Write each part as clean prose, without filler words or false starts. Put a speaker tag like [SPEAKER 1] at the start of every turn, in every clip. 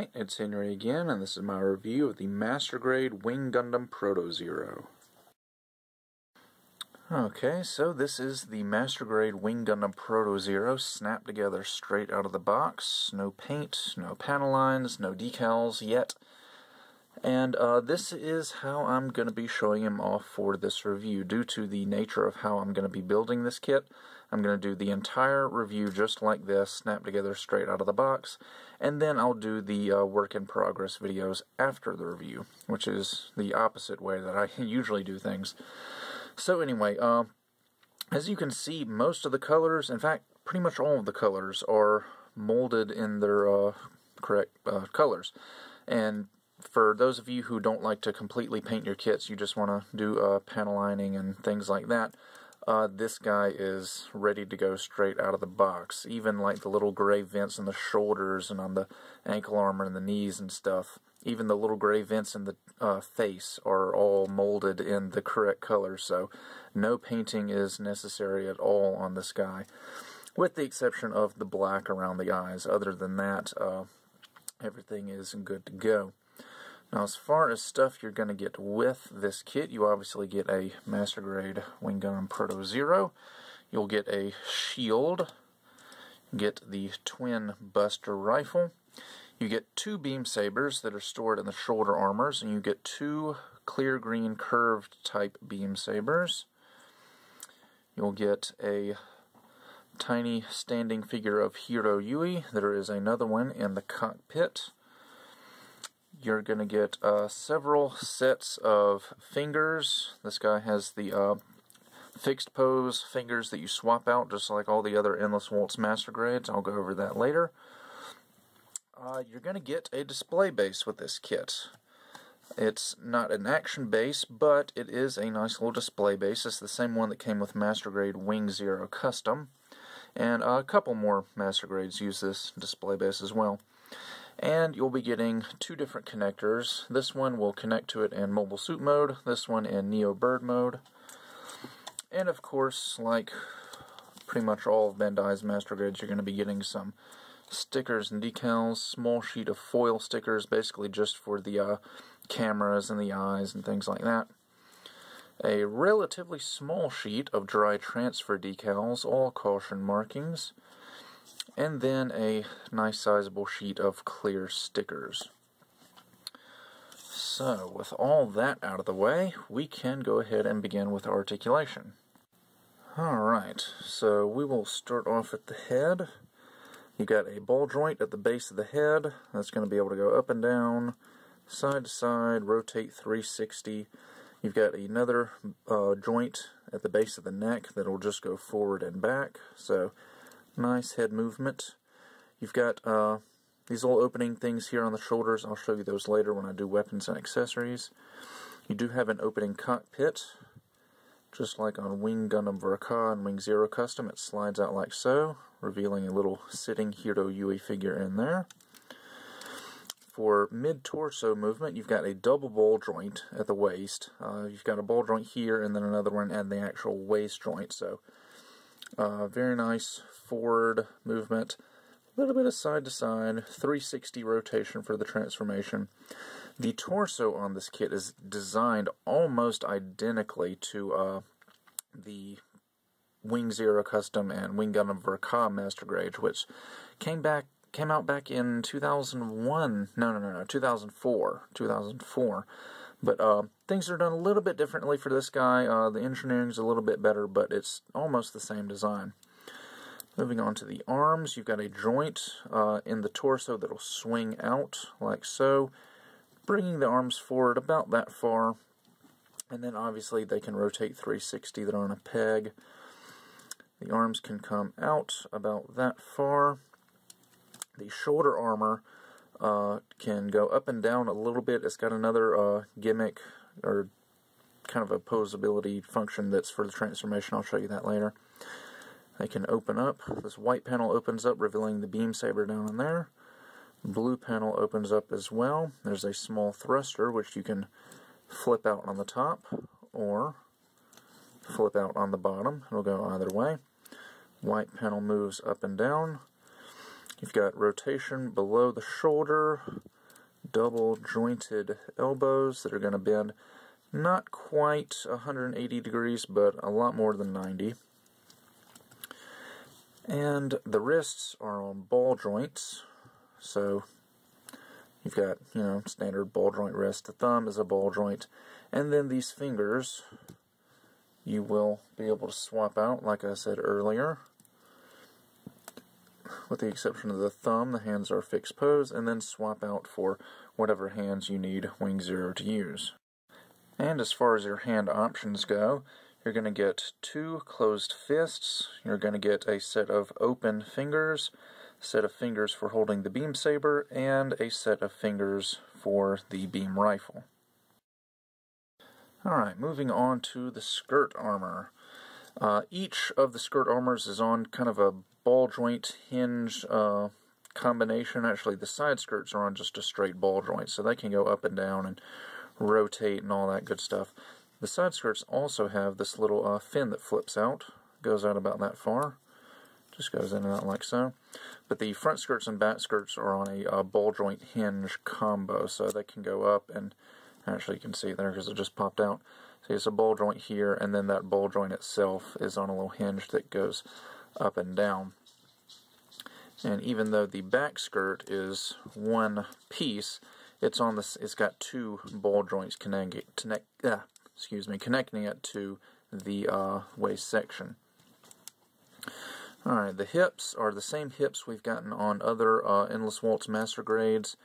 [SPEAKER 1] Alright, it's Henry again, and this is my review of the Master Grade Wing Gundam Proto Zero. Okay, so this is the Master Grade Wing Gundam Proto Zero, snapped together straight out of the box. No paint, no panel lines, no decals yet. And this is how I'm going to be showing him off for this review. Due to the nature of how I'm going to be building this kit, I'm going to do the entire review just like this, snapped together straight out of the box, and then I'll do the work in progress videos after the review, which is the opposite way that I usually do things. So anyway, as you can see, most of the colors, in fact, pretty much all of the colors are molded in their correct colors. And for those of you who don't like to completely paint your kits, you just want to do panel lining and things like that, this guy is ready to go straight out of the box. Even like the little gray vents in the shoulders and on the ankle armor and the knees and stuff, even the little gray vents in the face are all molded in the correct color, so no painting is necessary at all on this guy, with the exception of the black around the eyes. Other than that, everything is good to go. Now, as far as stuff you're going to get with this kit, you obviously get a Master Grade Wing Gundam Proto Zero. You'll get a shield, get the twin Buster rifle, you get 2 beam sabers that are stored in the shoulder armors, and you get 2 clear green curved type beam sabers. You'll get a tiny standing figure of Hiro Yui. There is another one in the cockpit. You're going to get several sets of fingers. This guy has the fixed pose fingers that you swap out, just like all the other Endless Waltz Master Grades. I'll go over that later. You're going to get a display base with this kit. It's not an action base, but it is a nice little display base. It's the same one that came with Master Grade Wing Zero Custom. And a couple more Master Grades use this display base as well. And you'll be getting 2 different connectors. This one will connect to it in Mobile Suit mode, this one in Neo Bird mode. And of course, like pretty much all of Bandai's Master Grades, you're going to be getting some stickers and decals, small sheet of foil stickers, basically just for the cameras and the eyes and things like that. A relatively small sheet of dry transfer decals, all caution markings. And then a nice sizable sheet of clear stickers. So, with all that out of the way, we can go ahead and begin with articulation. Alright, so we will start off at the head. You got a ball joint at the base of the head. That's going to be able to go up and down, side to side, rotate 360. You've got another joint at the base of the neck that will just go forward and back. So, nice head movement. You've got these little opening things here on the shoulders. I'll show you those later when I do weapons and accessories. You do have an opening cockpit, just like on Wing Gundam Vulcan and Wing Zero Custom. It slides out like so, revealing a little sitting Hiro Yui figure in there. For mid-torso movement, you've got a double ball joint at the waist. You've got a ball joint here and then another one at the actual waist joint. So very nice forward movement, a little bit of side to side, 360 rotation for the transformation. The torso on this kit is designed almost identically to the Wing Zero Custom and Wing Gundam Vulcan Master Grade, which came out back in 2001. No, 2004. But things are done a little bit differently for this guy. The engineering's a little bit better, but it's almost the same design. Moving on to the arms, you've got a joint in the torso that'll swing out like so, bringing the arms forward about that far, and then obviously they can rotate 360. They're on a peg. The arms can come out about that far. The shoulder armor can go up and down a little bit. It's got another gimmick, or kind of a posability function that's for the transformation. I'll show you that later. They can open up. This white panel opens up, revealing the beam saber down in there. Blue panel opens up as well. There's a small thruster, which you can flip out on the top, or flip out on the bottom. It'll go either way. White panel moves up and down. You've got rotation below the shoulder, double jointed elbows that are going to bend not quite 180 degrees, but a lot more than 90. And the wrists are on ball joints, so you've got, standard ball joint wrist. The thumb is a ball joint. And then these fingers, you will be able to swap out, like I said earlier. With the exception of the thumb, the hands are fixed pose, and then swap out for whatever hands you need Wing Zero to use. And as far as your hand options go, you're going to get 2 closed fists, you're going to get a set of open fingers, a set of fingers for holding the beam saber, and a set of fingers for the beam rifle. Alright, moving on to the skirt armor. Each of the skirt armors is on kind of a ball joint hinge combination. Actually, the side skirts are on just a straight ball joint, so they can go up and down and rotate and all that good stuff. The side skirts also have this little fin that flips out, goes out about that far, just goes in and out like so. But the front skirts and back skirts are on a ball joint hinge combo, so they can go up, and actually you can see it there because it just popped out. See, it's a ball joint here, and then that ball joint itself is on a little hinge that goes up and down. And even though the back skirt is one piece, it's got 2 ball joints connecting it to the waist section. Alright, the hips are the same hips we've gotten on other Endless Waltz Master Grades.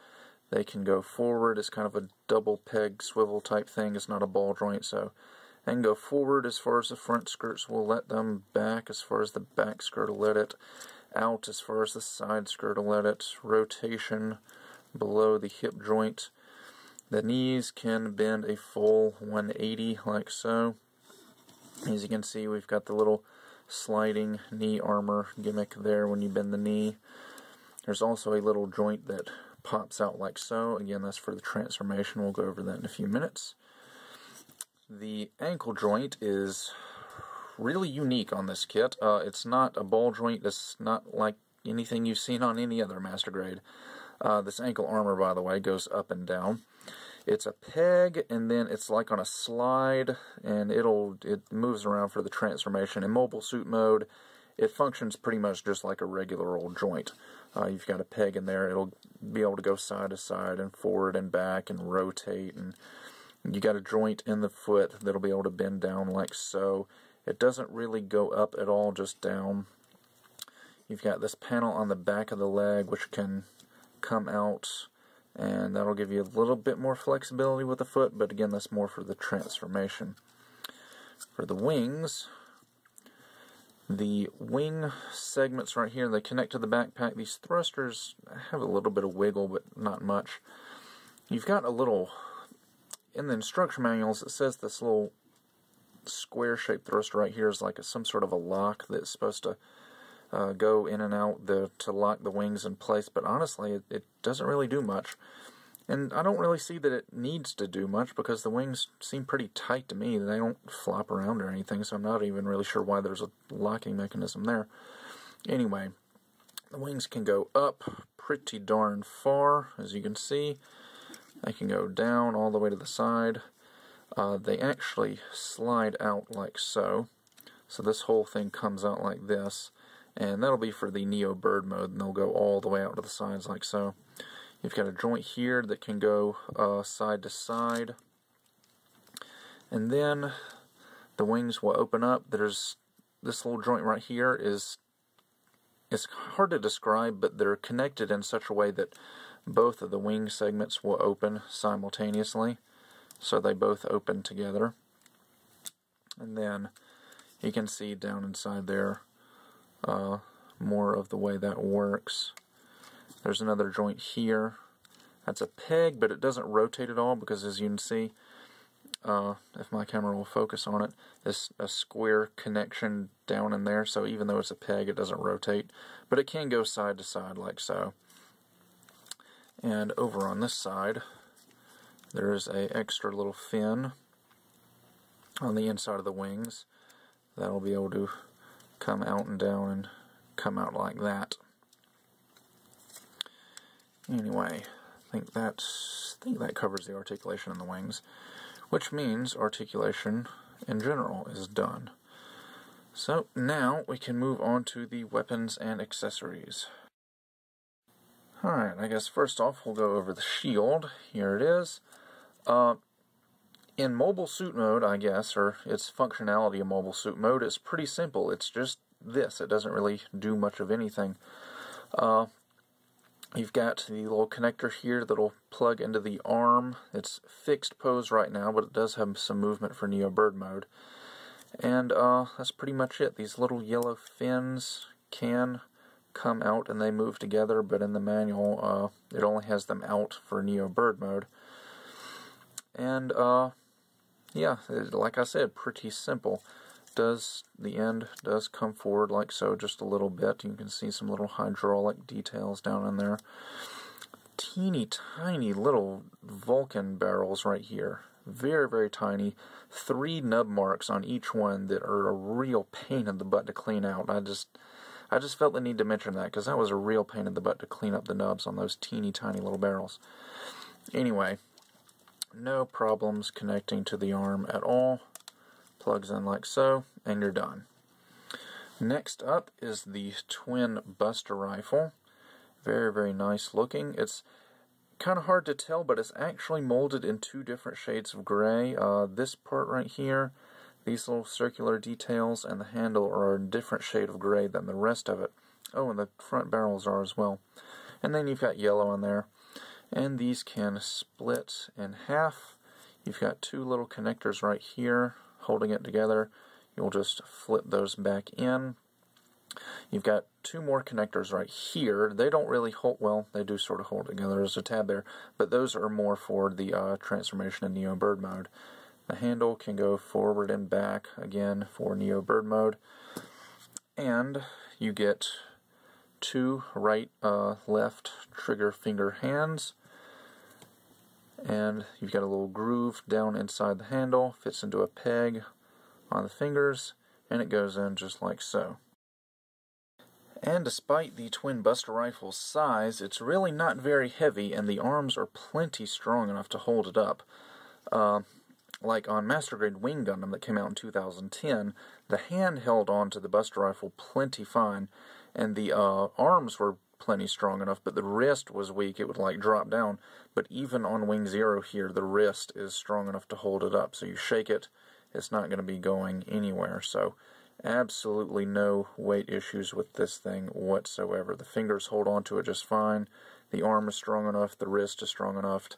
[SPEAKER 1] They can go forward. It's kind of a double peg swivel type thing. It's not a ball joint, so they can go forward as far as the front skirts will let them, back as far as the back skirt will let it, out as far as the side skirt will let it, rotation below the hip joint. The knees can bend a full 180 like so. As you can see, we've got the little sliding knee armor gimmick there when you bend the knee. There's also a little joint that pops out like so. Again, that's for the transformation. We'll go over that in a few minutes. The ankle joint is really unique on this kit. It's not a ball joint. It's not like anything you've seen on any other Master Grade. This ankle armor, by the way, goes up and down. It's a peg, and then it's like on a slide, and it moves around for the transformation. In mobile suit mode, it functions pretty much just like a regular old joint. You've got a peg in there. It'll be able to go side to side and forward and back and rotate, and you got a joint in the foot that'll be able to bend down like so. It doesn't really go up at all, just down. You've got this panel on the back of the leg which can come out, and that'll give you a little bit more flexibility with the foot, but again, that's more for the transformation. For the wings, the wing segments right here, they connect to the backpack. These thrusters have a little bit of wiggle, but not much. You've got a little, in the instruction manuals, it says this little square-shaped thruster right here is like some sort of a lock that's supposed to go in and out to lock the wings in place, but honestly, it doesn't really do much. And I don't really see that it needs to do much because the wings seem pretty tight to me. They don't flop around or anything, so I'm not even really sure why there's a locking mechanism there. Anyway, the wings can go up pretty darn far, as you can see. They can go down all the way to the side. They actually slide out like so. So this whole thing comes out like this. And that'll be for the Neo Bird mode, and they'll go all the way out to the sides like so. You've got a joint here that can go side to side. And then the wings will open up. There's this little joint right here it's hard to describe, but they're connected in such a way that both of the wing segments will open simultaneously. So they both open together. And then you can see down inside there more of the way that works. There's another joint here. That's a peg, but it doesn't rotate at all because, as you can see, if my camera will focus on it, there's a square connection down in there, so even though it's a peg, it doesn't rotate. But it can go side to side like so. And over on this side, there's a extra little fin on the inside of the wings that'll be able to come out and down and come out like that. Anyway, think that covers the articulation in the wings, which means articulation in general is done. So now we can move on to the weapons and accessories. Alright, I guess first off we'll go over the shield. Here it is. In mobile suit mode, I guess, or its functionality in mobile suit mode, is pretty simple. It's just this. It doesn't really do much of anything. You've got the little connector here that'll plug into the arm. It's fixed pose right now, but it does have some movement for Neo Bird mode. And that's pretty much it. These little yellow fins can come out and they move together, but in the manual it only has them out for Neo Bird mode. And yeah, like I said, pretty simple. The end does come forward like so, just a little bit. You can see some little hydraulic details down in there. Teeny tiny little Vulcan barrels right here. Very, very tiny. 3 nub marks on each one that are a real pain in the butt to clean out. I just felt the need to mention that, because that was a real pain in the butt to clean up the nubs on those teeny tiny little barrels. Anyway, no problems connecting to the arm at all. Plugs in like so, and you're done. Next up is the twin Buster rifle. Very, very nice looking. It's kind of hard to tell, but it's actually molded in 2 different shades of gray. This part right here, these little circular details, and the handle are a different shade of gray than the rest of it. Oh, and the front barrels are as well. And then you've got yellow in there. And these can split in half. You've got 2 little connectors right here holding it together. You'll just flip those back in. You've got 2 more connectors right here. They don't really hold, well, they do sort of hold together. There's a tab there, but those are more for the transformation in Neo Bird mode. The handle can go forward and back, again, for Neo Bird mode. And you get 2 right, left trigger finger hands. And you've got a little groove down inside the handle, fits into a peg on the fingers, and it goes in just like so. And despite the twin Buster rifle's size, it's really not very heavy, and the arms are plenty strong enough to hold it up. Like on Master Grade Wing Gundam that came out in 2010, the hand held on to the Buster rifle plenty fine, and the arms were plenty strong enough, but the wrist was weak. It would like drop down. But even on Wing Zero here, the wrist is strong enough to hold it up. So you shake it, it's not going to be going anywhere. So absolutely no weight issues with this thing whatsoever. The fingers hold on to it just fine. The arm is strong enough. The wrist is strong enough.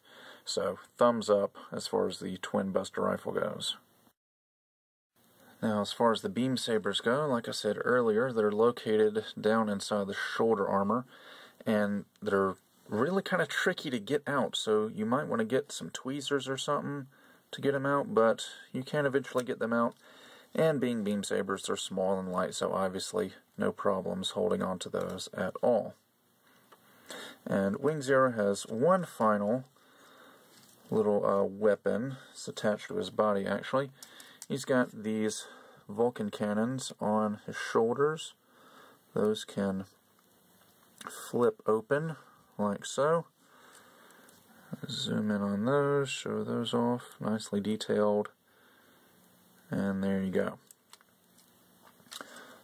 [SPEAKER 1] So thumbs up as far as the twin Buster rifle goes. Now, as far as the beam sabers go, like I said earlier, they're located down inside the shoulder armor, and they're really kind of tricky to get out, so you might want to get some tweezers or something to get them out, but you can eventually get them out. And being beam sabers, they're small and light, so obviously no problems holding on to those at all. And Wing Zero has one final little weapon. It's attached to his body, actually. He's got these Vulcan Cannons on his shoulders. Those can flip open like so. Zoom in on those, show those off, nicely detailed. And there you go.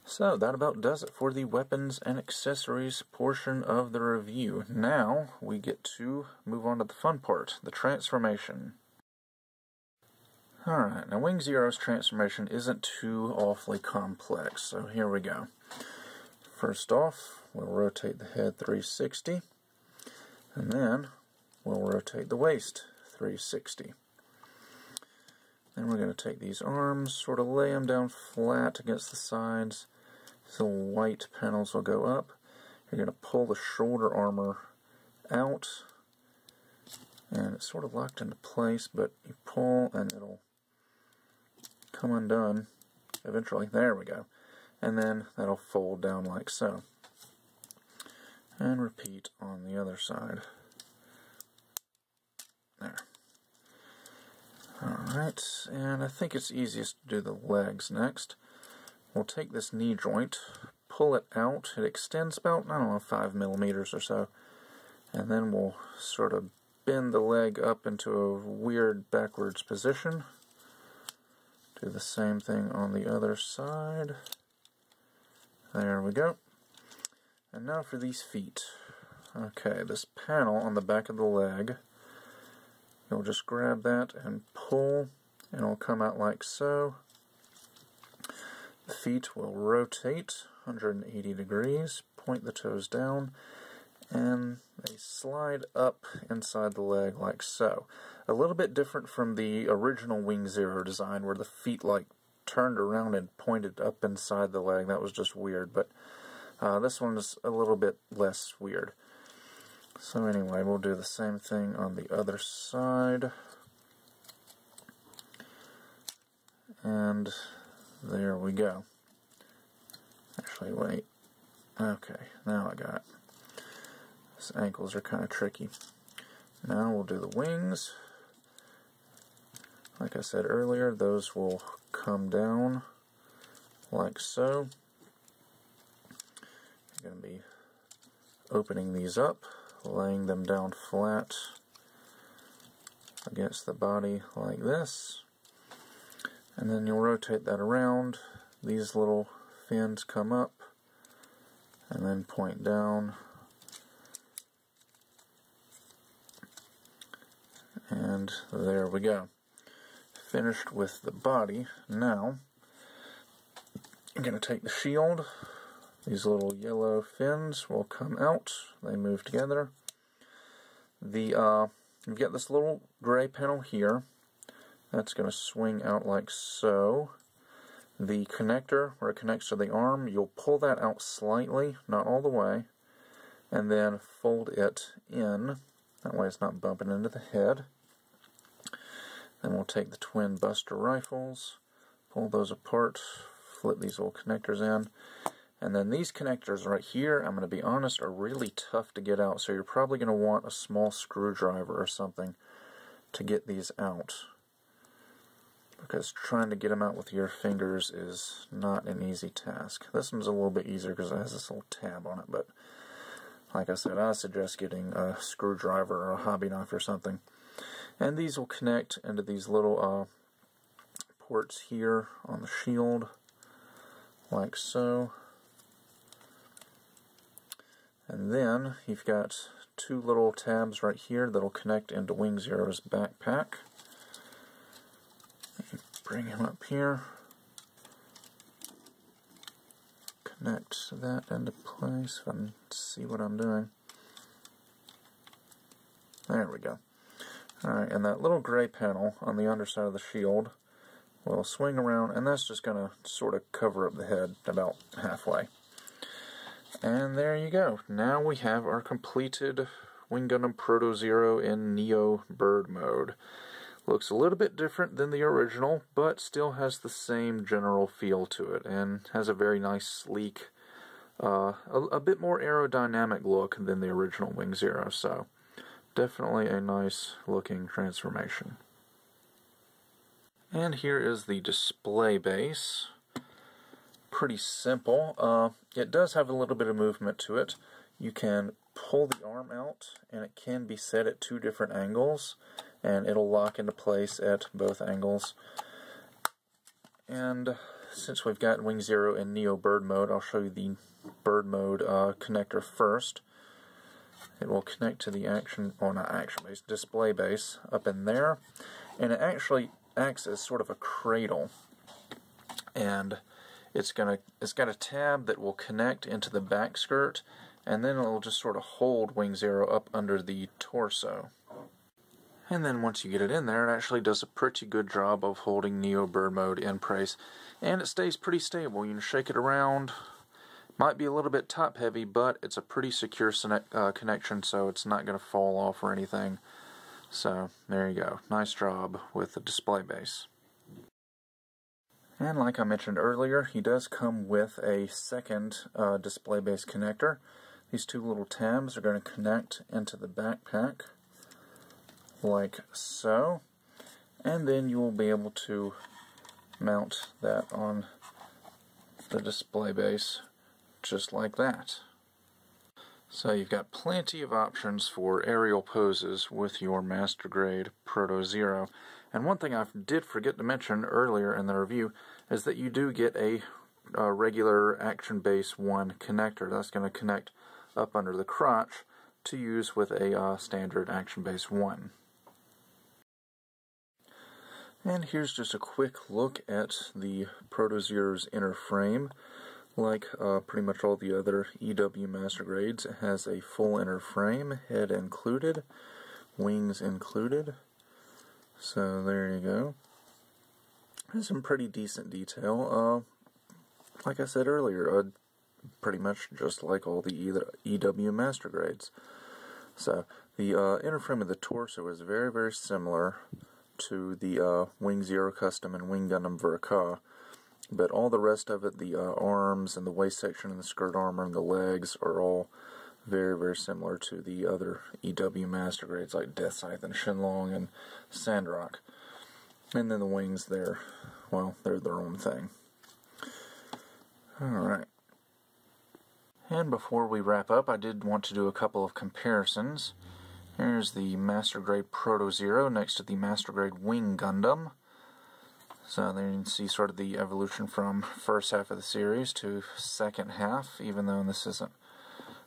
[SPEAKER 1] So that about does it for the weapons and accessories portion of the review. Now we get to move on to the fun part, the transformation. Alright, now Wing Zero's transformation isn't too awfully complex, so here we go. First off, we'll rotate the head 360, and then we'll rotate the waist 360. Then we're going to take these arms, sort of lay them down flat against the sides. So white panels will go up. You're going to pull the shoulder armor out, and it's sort of locked into place, but you pull and it'll come undone eventually. There we go. And then that'll fold down like so. And repeat on the other side. There. Alright, and I think it's easiest to do the legs next. We'll take this knee joint, pull it out. It extends about, I don't know, 5 millimeters or so. And then we'll sort of bend the leg up into a weird backwards position. Do the same thing on the other side. There we go. And now for these feet. Okay, this panel on the back of the leg, you'll just grab that and pull, and it'll come out like so. The feet will rotate 180 degrees, point the toes down, and they slide up inside the leg like so. A little bit different from the original Wing Zero design where the feet like turned around and pointed up inside the leg. That was just weird, but this one is a little bit less weird. So anyway, we'll do the same thing on the other side. And there we go. Actually, wait. Okay, now I got it. These ankles are kind of tricky. Now we'll do the wings. Like I said earlier, those will come down like so. You're going to be opening these up, laying them down flat against the body like this, and then you'll rotate that around. These little fins come up and then point down, and there we go. Finished with the body. Now I'm going to take the shield. These little yellow fins will come out. They move together. You've got this little gray panel here. That's going to swing out like so. The connector, where it connects to the arm, you'll pull that out slightly, not all the way, and then fold it in. That way it's not bumping into the head. Then we'll take the twin Buster rifles, pull those apart, flip these little connectors in. And then these connectors right here, I'm going to be honest, are really tough to get out, so you're probably going to want a small screwdriver or something to get these out, because trying to get them out with your fingers is not an easy task. This one's a little bit easier because it has this little tab on it, but like I said, I suggest getting a screwdriver or a hobby knife or something. And these will connect into these little ports here on the shield, like so. And then you've got two little tabs right here that'll connect into Wing Zero's backpack. Bring him up here. Connect that into place if I can see what I'm doing. There we go. Alright, and that little gray panel on the underside of the shield will swing around, and that's just going to sort of cover up the head about halfway. And there you go. Now we have our completed Wing Gundam Proto Zero in Neo Bird mode. Looks a little bit different than the original, but still has the same general feel to it, and has a very nice, sleek, a bit more aerodynamic look than the original Wing Zero, so definitely a nice looking transformation. And here is the display base. Pretty simple. It does have a little bit of movement to it. You can pull the arm out, and it can be set at two different angles, and it'll lock into place at both angles. And since we've got Wing Zero in Neo Bird mode, I'll show you the Bird mode connector first. It will connect to the display base up in there, and it actually acts as sort of a cradle. And it's got a tab that will connect into the back skirt, and then it'll just sort of hold Wing Zero up under the torso. And then once you get it in there, it actually does a pretty good job of holding Neo Bird mode in place, and it stays pretty stable. You can shake it around. Might be a little bit top heavy, but it's a pretty secure connection, so it's not going to fall off or anything. So there you go. Nice job with the display base. And like I mentioned earlier, he does come with a second display base connector. These two little tabs are going to connect into the backpack like so, and then you will be able to mount that on the display base just like that. So you've got plenty of options for aerial poses with your Master Grade Proto Zero. And one thing I did forget to mention earlier in the review is that you do get a regular Action Base 1 connector. That's going to connect up under the crotch to use with a standard Action Base 1. And here's just a quick look at the Proto Zero's inner frame. Like pretty much all the other EW Master Grades, it has a full inner frame, head included, wings included. So there you go. There's some pretty decent detail. Like I said earlier, pretty much just like all the EW Master Grades. So the inner frame of the torso is very, very similar to the Wing Zero Custom and Wing Gundam Verka. But all the rest of it, the arms and the waist section and the skirt armor and the legs are all very, very similar to the other EW Master Grades like Death Scythe and Shenlong and Sandrock. And then the wings, they're their own thing. Alright. And before we wrap up, I did want to do a couple of comparisons. Here's the Master Grade Proto Zero next to the Master Grade Wing Gundam. So there you can see sort of the evolution from first half of the series to second half, even though this isn't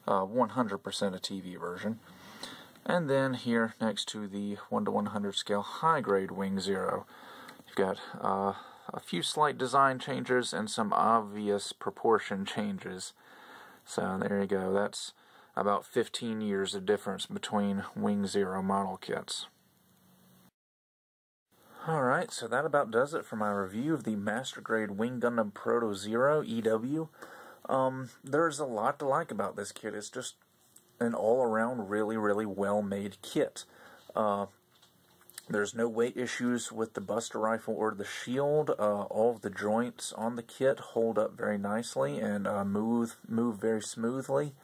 [SPEAKER 1] 100% a TV version. And then here next to the 1:100 scale high grade Wing Zero, you've got a few slight design changes and some obvious proportion changes. So there you go, that's about 15 years of difference between Wing Zero model kits. Alright, so that about does it for my review of the Master Grade Wing Gundam Proto Zero EW. There's a lot to like about this kit. It's just an all-around really, really well-made kit. There's no weight issues with the Buster Rifle or the shield. All of the joints on the kit hold up very nicely and move very smoothly.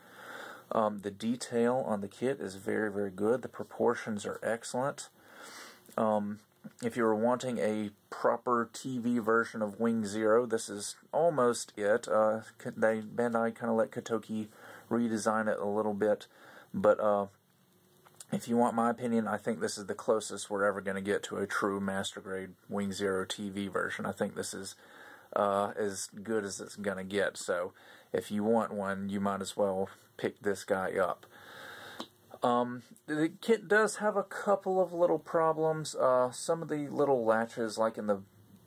[SPEAKER 1] The detail on the kit is very, very good. The proportions are excellent. If you were wanting a proper TV version of Wing Zero, this is almost it. Bandai kind of let Kotoki redesign it a little bit, but if you want my opinion, I think this is the closest we're ever going to get to a true Master Grade Wing Zero TV version. I think this is as good as it's going to get, so if you want one, you might as well pick this guy up. The kit does have a couple of little problems. Some of the little latches, like in the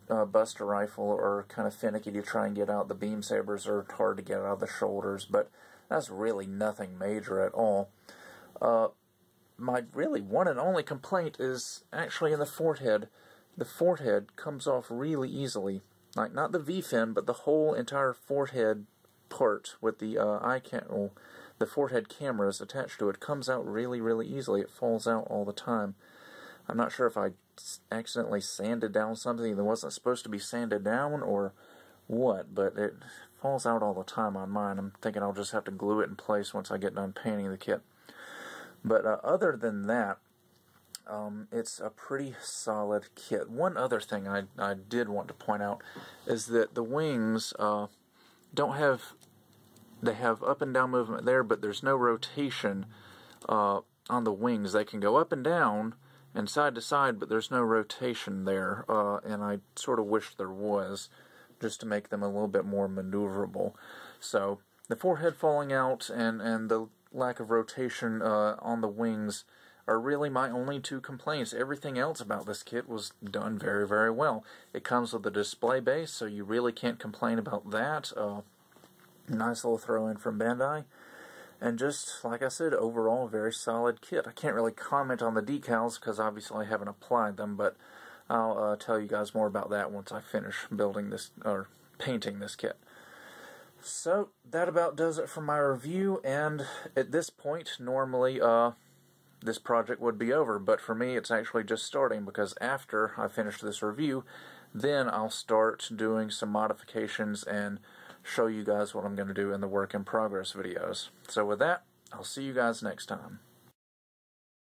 [SPEAKER 1] Buster Rifle, are kind of finicky to try and get out. The beam sabers are hard to get out of the shoulders, but that's really nothing major at all. My really one and only complaint is actually in the forehead. The forehead comes off really easily. Like, not the V-fin, but the whole entire forehead part with the the forehead cameras attached to it comes out really, really easily. It falls out all the time. I'm not sure if I accidentally sanded down something that wasn't supposed to be sanded down or what, but it falls out all the time on mine. I'm thinking I'll just have to glue it in place once I get done painting the kit. But other than that, it's a pretty solid kit. One other thing I did want to point out is that the wings don't have... They have up and down movement there, but there's no rotation on the wings. They can go up and down and side to side, but there's no rotation there, and I sort of wish there was, just to make them a little bit more maneuverable. So the forehead falling out and the lack of rotation on the wings are really my only two complaints. Everything else about this kit was done very, very well. It comes with a display base, so you really can't complain about that. Nice little throw-in from Bandai. And just, like I said, overall, very solid kit. I can't really comment on the decals because obviously I haven't applied them, but I'll tell you guys more about that once I finish building this, or painting this kit. So, that about does it for my review, and at this point, normally, this project would be over, but for me, it's actually just starting, because after I finish this review, then I'll start doing some modifications and show you guys what I'm going to do in the work in progress videos. So with that, I'll see you guys next time.